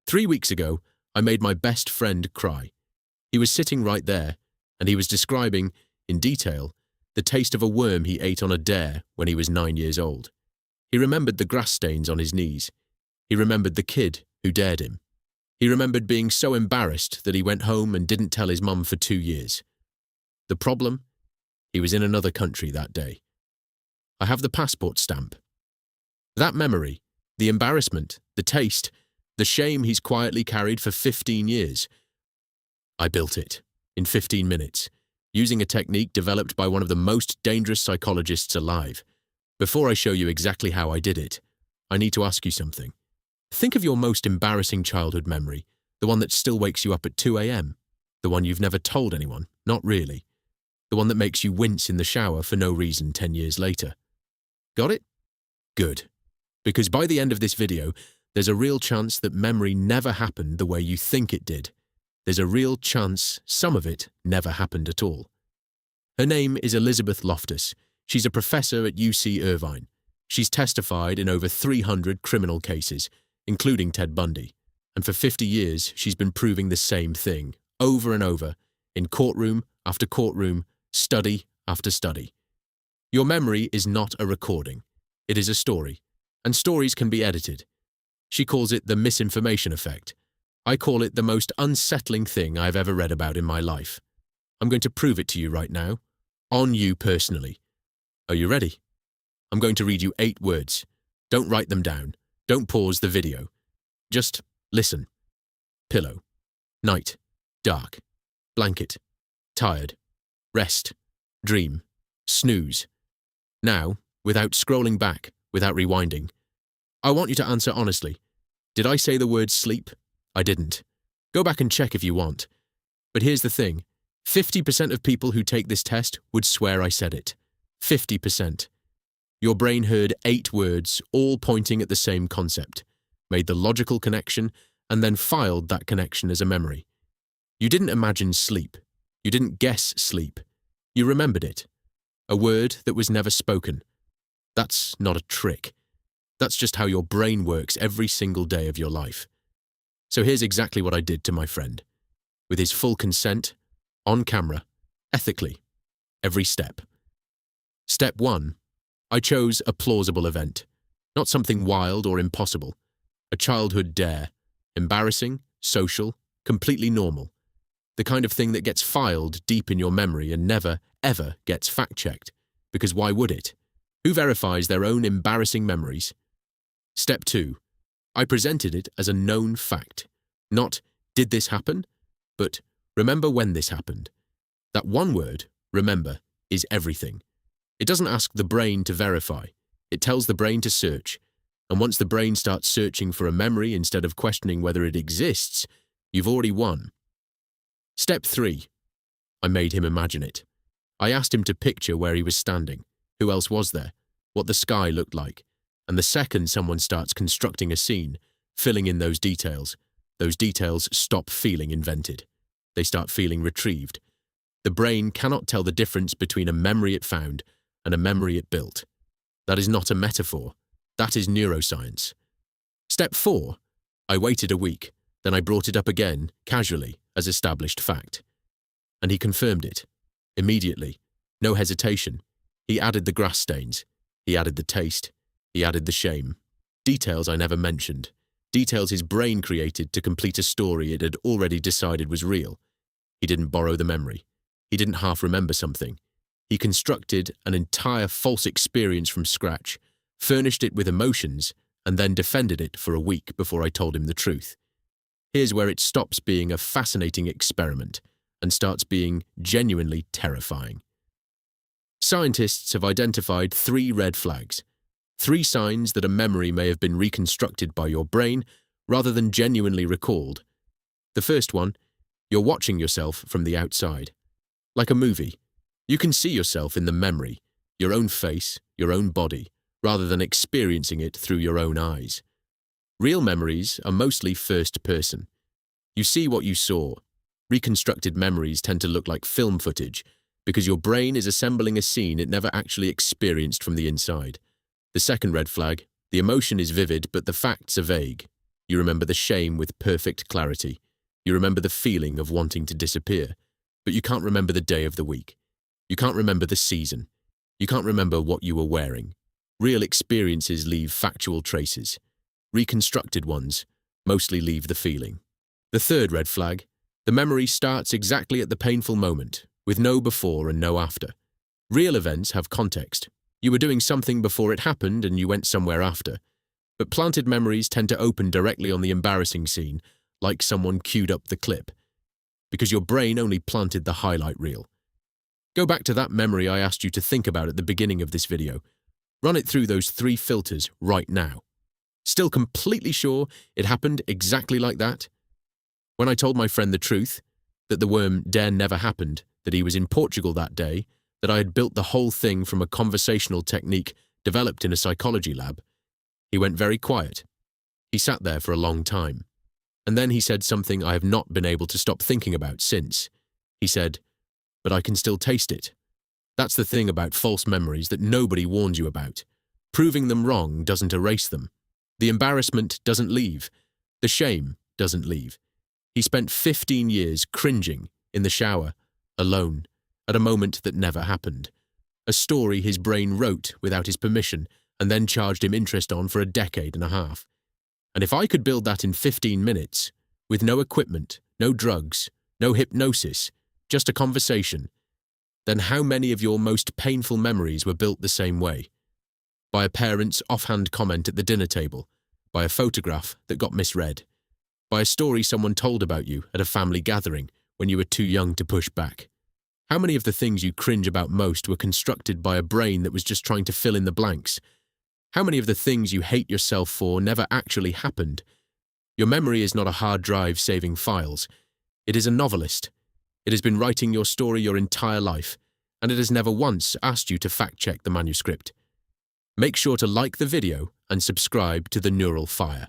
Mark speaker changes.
Speaker 1: 3 weeks ago, I made my best friend cry. He was sitting right there, and he was describing, in detail, the taste of a worm he ate on a dare when he was 9 years old. He remembered the grass stains on his knees. He remembered the kid who dared him. He remembered being so embarrassed that he went home and didn't tell his mum for 2 years. The problem? He was in another country that day. I have the passport stamp. That memory, the embarrassment, the taste, the shame he's quietly carried for 15 years. I built it, in 15 minutes, using a technique developed by one of the most dangerous psychologists alive. Before I show you exactly how I did it, I need to ask you something. Think of your most embarrassing childhood memory, the one that still wakes you up at 2 a.m., the one you've never told anyone, not really, the one that makes you wince in the shower for no reason 10 years later. Got it? Good. Because by the end of this video, there's a real chance that memory never happened the way you think it did. There's a real chance some of it never happened at all. Her name is Elizabeth Loftus. She's a professor at UC Irvine. She's testified in over 300 criminal cases, including Ted Bundy, and for 50 years she's been proving the same thing, over and over, in courtroom after courtroom, study after study. Your memory is not a recording. It is a story, and stories can be edited. She calls it the misinformation effect. I call it the most unsettling thing I've ever read about in my life. I'm going to prove it to you right now, on you personally. Are you ready? I'm going to read you 8 words. Don't write them down. Don't pause the video. Just listen. Pillow. Night. Dark. Blanket. Tired. Rest. Dream. Snooze. Now, without scrolling back, without rewinding, I want you to answer honestly. Did I say the word sleep? I didn't. Go back and check if you want. But here's the thing. 50% of people who take this test would swear I said it. 50%. Your brain heard 8 words, all pointing at the same concept, made the logical connection, and then filed that connection as a memory. You didn't imagine sleep. You didn't guess sleep. You remembered it. A word that was never spoken. That's not a trick. That's just how your brain works every single day of your life. So here's exactly what I did to my friend. With his full consent, on camera, ethically, every step. Step 1. I chose a plausible event, not something wild or impossible. A childhood dare, embarrassing, social, completely normal. The kind of thing that gets filed deep in your memory and never, ever gets fact-checked. Because why would it? Who verifies their own embarrassing memories? Step 2. I presented it as a known fact. Not, did this happen? But, remember when this happened. That one word, remember, is everything. It doesn't ask the brain to verify. It tells the brain to search. And once the brain starts searching for a memory instead of questioning whether it exists, you've already won. Step 3. I made him imagine it. I asked him to picture where he was standing, who else was there, what the sky looked like. And the second someone starts constructing a scene, filling in those details stop feeling invented. They start feeling retrieved. The brain cannot tell the difference between a memory it found and a memory it built. That is not a metaphor. That is neuroscience. Step 4. I waited a week, then I brought it up again, casually, as established fact. And he confirmed it. Immediately. No hesitation. He added the grass stains. He added the taste. He added the shame. Details I never mentioned. Details his brain created to complete a story it had already decided was real. He didn't borrow the memory. He didn't half remember something. He constructed an entire false experience from scratch, furnished it with emotions, and then defended it for a week before I told him the truth. Here's where it stops being a fascinating experiment and starts being genuinely terrifying. Scientists have identified 3 red flags. 3 signs that a memory may have been reconstructed by your brain rather than genuinely recalled. The first one, you're watching yourself from the outside. Like a movie. You can see yourself in the memory, your own face, your own body, rather than experiencing it through your own eyes. Real memories are mostly first person. You see what you saw. Reconstructed memories tend to look like film footage because your brain is assembling a scene it never actually experienced from the inside. The second red flag, the emotion is vivid but the facts are vague. You remember the shame with perfect clarity. You remember the feeling of wanting to disappear. But you can't remember the day of the week. You can't remember the season. You can't remember what you were wearing. Real experiences leave factual traces. Reconstructed ones mostly leave the feeling. The third red flag: the memory starts exactly at the painful moment, with no before and no after. Real events have context. You were doing something before it happened and you went somewhere after. But planted memories tend to open directly on the embarrassing scene, like someone queued up the clip, because your brain only planted the highlight reel. Go back to that memory I asked you to think about at the beginning of this video. Run it through those 3 filters right now. Still completely sure it happened exactly like that? When I told my friend the truth, that the worm dare never happened, that he was in Portugal that day, that I had built the whole thing from a conversational technique developed in a psychology lab, he went very quiet. He sat there for a long time. And then he said something I have not been able to stop thinking about since. He said, "But I can still taste it." That's the thing about false memories that nobody warns you about. Proving them wrong doesn't erase them. The embarrassment doesn't leave. The shame doesn't leave. He spent 15 years cringing in the shower, alone, at a moment that never happened. A story his brain wrote without his permission and then charged him interest on for a decade and a half. And if I could build that in 15 minutes, with no equipment, no drugs, no hypnosis, just a conversation, then how many of your most painful memories were built the same way? By a parent's offhand comment at the dinner table, by a photograph that got misread, by a story someone told about you at a family gathering when you were too young to push back. How many of the things you cringe about most were constructed by a brain that was just trying to fill in the blanks? How many of the things you hate yourself for never actually happened? Your memory is not a hard drive saving files. It is a novelist. It has been writing your story your entire life, and it has never once asked you to fact-check the manuscript. Make sure to like the video and subscribe to The Neural Fire.